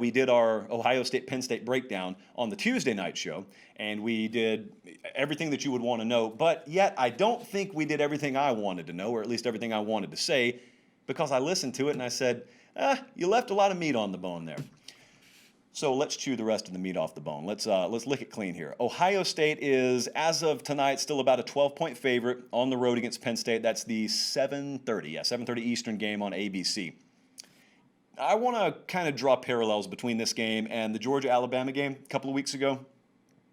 we did our Ohio State-Penn State breakdown on the Tuesday night show, and we did everything that you would want to know, but yet I don't think we did everything I wanted to know, or at least everything I wanted to say, because I listened to it and I said, you left a lot of meat on the bone there. So let's chew the rest of the meat off the bone. Let's lick it clean here. Ohio State is, as of tonight, still about a 12-point favorite on the road against Penn State. That's the 7:30 Eastern game on ABC. I want to kind of draw parallels between this game and the Georgia-Alabama game a couple of weeks ago,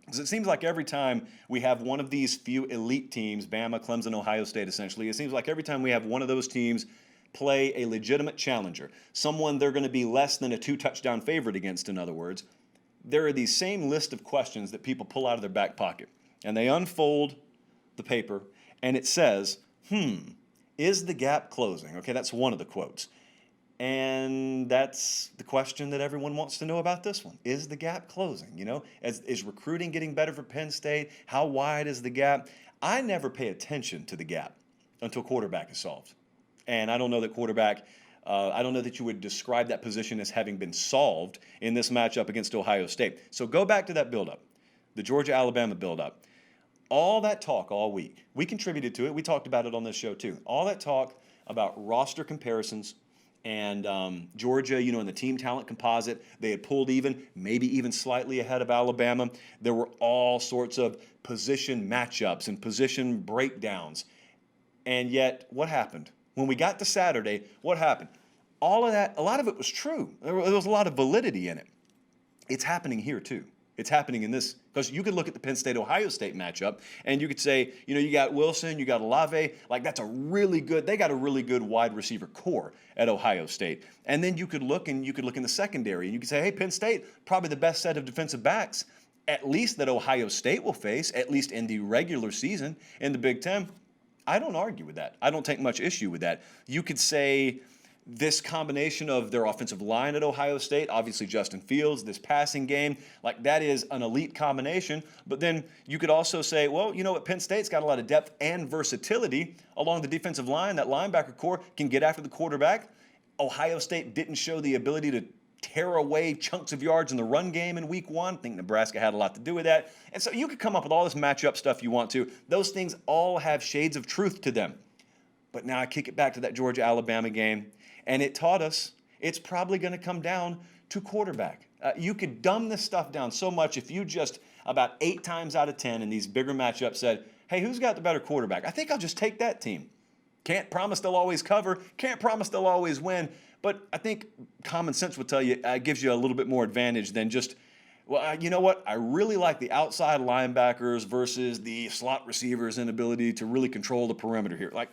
because it seems like every time we have one of these few elite teams, Bama, Clemson, Ohio State essentially, it seems like every time we have one of those teams play a legitimate challenger, someone they're going to be less than a 2-touchdown favorite against, in other words, there are these same list of questions that people pull out of their back pocket. And they unfold the paper, and it says, is the gap closing? Okay, that's one of the quotes. And that's the question that everyone wants to know about this one. Is the gap closing? You know, is recruiting getting better for Penn State? How wide is the gap? I never pay attention to the gap until quarterback is solved. And I don't know that quarterback, I don't know that you would describe that position as having been solved in this matchup against Ohio State. So go back to that buildup, the Georgia-Alabama buildup. All that talk all week, we contributed to it. We talked about it on this show too. All that talk about roster comparisons and Georgia, you know, in the team talent composite, they had pulled even, maybe even slightly ahead of Alabama. There were all sorts of position matchups and position breakdowns. And yet, what happened? When we got to Saturday, what happened? All of that, a lot of it was true. There was a lot of validity in it. It's happening here too. It's happening in this, because you could look at the Penn State-Ohio State matchup, and you could say, you know, you got Wilson, you got Olave, like that's a really good, they got a really good wide receiver core at Ohio State. And then you could look in the secondary, and you could say, hey, Penn State, probably the best set of defensive backs, at least that Ohio State will face, at least in the regular season in the Big Ten. I don't argue with that. I don't take much issue with that. You could say this combination of their offensive line at Ohio State, obviously Justin Fields, this passing game, like that is an elite combination. But then you could also say, well, you know what, Penn State's got a lot of depth and versatility along the defensive line. That linebacker core can get after the quarterback. Ohio State didn't show the ability to tear away chunks of yards in the run game in week one. I think Nebraska had a lot to do with that. And so you could come up with all this matchup stuff you want to. Those things all have shades of truth to them. But now I kick it back to that Georgia-Alabama game, and it taught us it's probably going to come down to quarterback. You could dumb this stuff down so much if you just about 8 times out of 10 in these bigger matchups said, hey, who's got the better quarterback? I think I'll just take that team. Can't promise they'll always cover. Can't promise they'll always win. But I think common sense would tell you it gives you a little bit more advantage than just, well, you know what? I really like the outside linebackers versus the slot receivers' inability to really control the perimeter here. Like,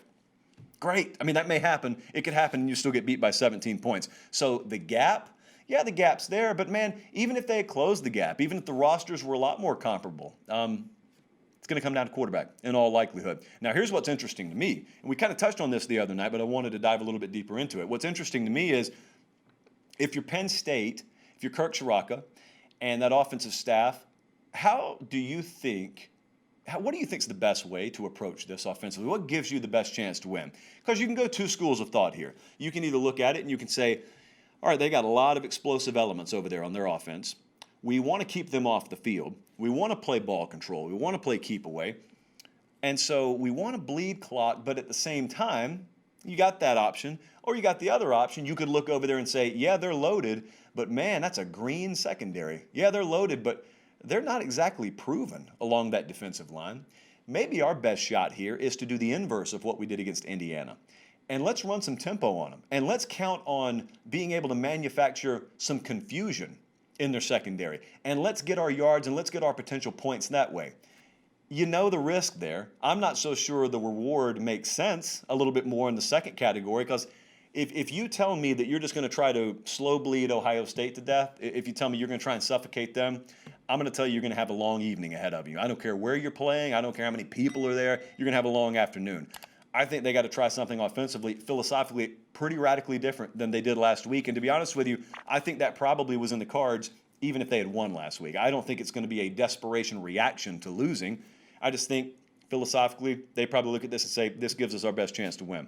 great. I mean, that may happen. It could happen and you still get beat by 17 points. So the gap, yeah, the gap's there. But, man, even if they had closed the gap, even if the rosters were a lot more comparable, it's going to come down to quarterback in all likelihood. Now, here's what's interesting to me. And we kind of touched on this the other night, but I wanted to dive a little bit deeper into it. What's interesting to me is if you're Penn State, if you're Kirk Ciarrocca and that offensive staff, what do you think is the best way to approach this offensively? What gives you the best chance to win? Because you can go 2 schools of thought here. You can either look at it and you can say, all right, they got a lot of explosive elements over there on their offense. We want to keep them off the field. We want to play ball control. We want to play keep away. And so we want to bleed clock, but at the same time, you got that option. Or you got the other option. You could look over there and say, yeah, they're loaded, but man, that's a green secondary. Yeah, they're loaded, but they're not exactly proven along that defensive line. Maybe our best shot here is to do the inverse of what we did against Indiana. And let's run some tempo on them. And let's count on being able to manufacture some confusion in their secondary. And let's get our yards and let's get our potential points that way. You know the risk there. I'm not so sure the reward makes sense a little bit more in the second category, because if you tell me that you're just going to try to slow bleed Ohio State to death, if you tell me you're going to try and suffocate them, I'm going to tell you you're going to have a long evening ahead of you. I don't care where you're playing. I don't care how many people are there. You're going to have a long afternoon. I think they got to try something offensively, philosophically, pretty radically different than they did last week. And to be honest with you, I think that probably was in the cards even if they had won last week. I don't think it's going to be a desperation reaction to losing. I just think philosophically they probably look at this and say, this gives us our best chance to win.